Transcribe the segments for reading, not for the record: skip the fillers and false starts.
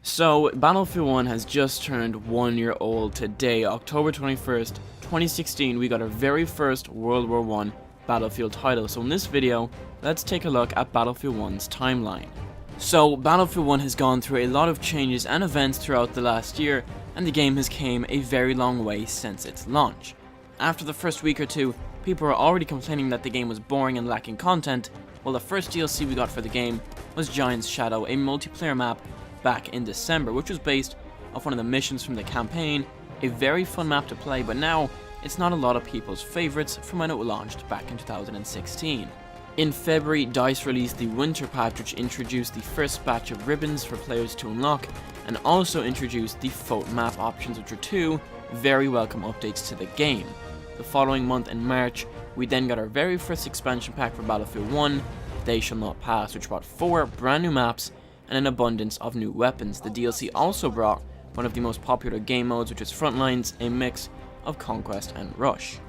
So, Battlefield 1 has just turned 1 year old today, October 21st, 2016. We got our very first World War I Battlefield title. So in this video, let's take a look at Battlefield 1's timeline. So, Battlefield 1 has gone through a lot of changes and events throughout the last year, and the game has came a very long way since its launch. After the first week or two, people were already complaining that the game was boring and lacking content. Well, the first DLC we got for the game was Giant's Shadow, a multiplayer map back in December, which was based off one of the missions from the campaign. A very fun map to play, but now it's not a lot of people's favorites from when it launched back in 2016. In February, DICE released the Winter Patch, which introduced the first batch of ribbons for players to unlock, and also introduced the float map options, which are two very welcome updates to the game. The following month in March, we then got our very first expansion pack for Battlefield 1, They Shall Not Pass, which brought 4 brand new maps and an abundance of new weapons. The DLC also brought one of the most popular game modes, which is Frontlines, a mix of Conquest and Rush.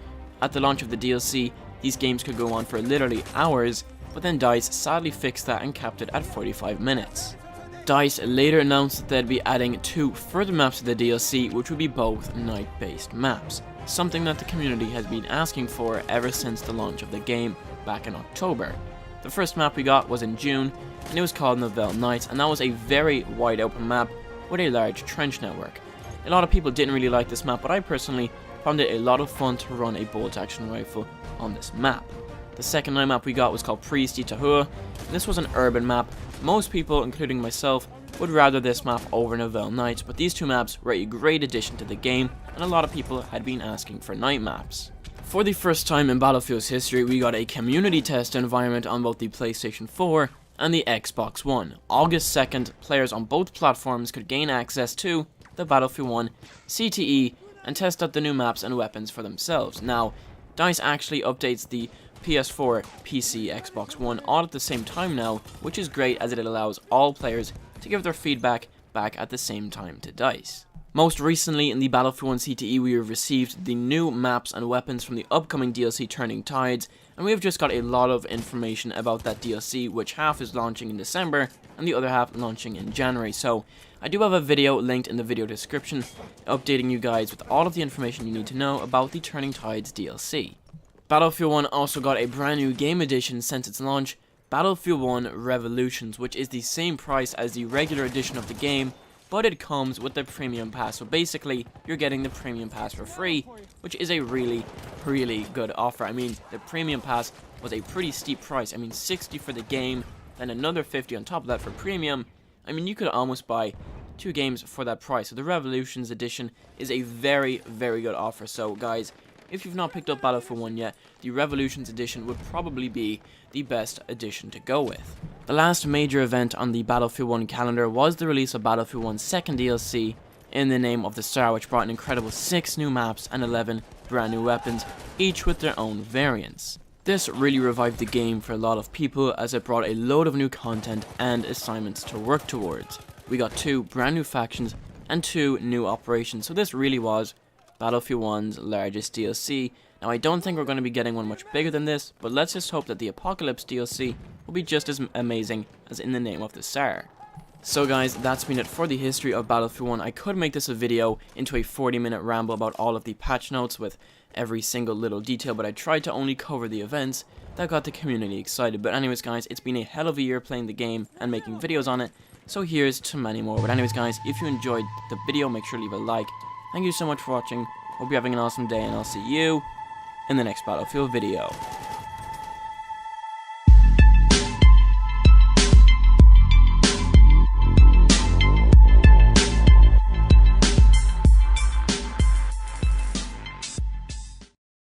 At the launch of the DLC, these games could go on for literally hours, but then DICE sadly fixed that and capped it at 45 minutes. DICE later announced that they'd be adding 2 further maps to the DLC, which would be both night-based maps, something that the community has been asking for ever since the launch of the game back in October. The first map we got was in June, and it was called Novell Nights, and that was a very wide open map with a large trench network. A lot of people didn't really like this map, but I personally found it a lot of fun to run a bolt-action rifle on this map. The second night map we got was called Priest Tahua, and this was an urban map. Most people, including myself, would rather this map over Novell Nights, but these two maps were a great addition to the game, and a lot of people had been asking for night maps. For the first time in Battlefield's history, we got a community test environment on both the PlayStation 4 and the Xbox One. August 2nd, players on both platforms could gain access to the Battlefield 1 CTE and test out the new maps and weapons for themselves. Now, DICE actually updates the PS4, PC, Xbox One all at the same time now, which is great as it allows all players to give their feedback back at the same time to DICE. Most recently, in the Battlefield 1 CTE, we have received the new maps and weapons from the upcoming DLC Turning Tides, and we have just got a lot of information about that DLC, which half is launching in December, and the other half launching in January. So, I do have a video linked in the video description, updating you guys with all of the information you need to know about the Turning Tides DLC. Battlefield 1 also got a brand new game edition since its launch, Battlefield 1 Revolutions, which is the same price as the regular edition of the game, but it comes with the premium pass. So basically, you're getting the premium pass for free, which is a really good offer. I mean, the premium pass was a pretty steep price. I mean, $60 for the game, then another $50 on top of that for premium. I mean, you could almost buy 2 games for that price. So the Revolutions edition is a very good offer. So guys, if you've not picked up Battlefield 1 yet, the Revolutions edition would probably be the best edition to go with. The last major event on the Battlefield 1 calendar was the release of Battlefield 1's second DLC, In the Name of the Star, which brought an incredible 6 new maps and 11 brand new weapons, each with their own variants. This really revived the game for a lot of people as it brought a load of new content and assignments to work towards. We got 2 brand new factions and 2 new operations, so this really was Battlefield 1's largest DLC. Now, I don't think we're going to be getting one much bigger than this, but let's just hope that the Apocalypse DLC will be just as amazing as In the Name of the Star. So guys, that's been it for the history of Battlefield 1. I could make this a video into a 40-minute ramble about all of the patch notes with every single little detail, but I tried to only cover the events that got the community excited. But anyways guys, it's been a hell of a year playing the game and making videos on it, so here's to many more. But anyways guys, if you enjoyed the video, make sure to leave a like. Thank you so much for watching. Hope you're having an awesome day, and I'll see you in the next Battlefield video.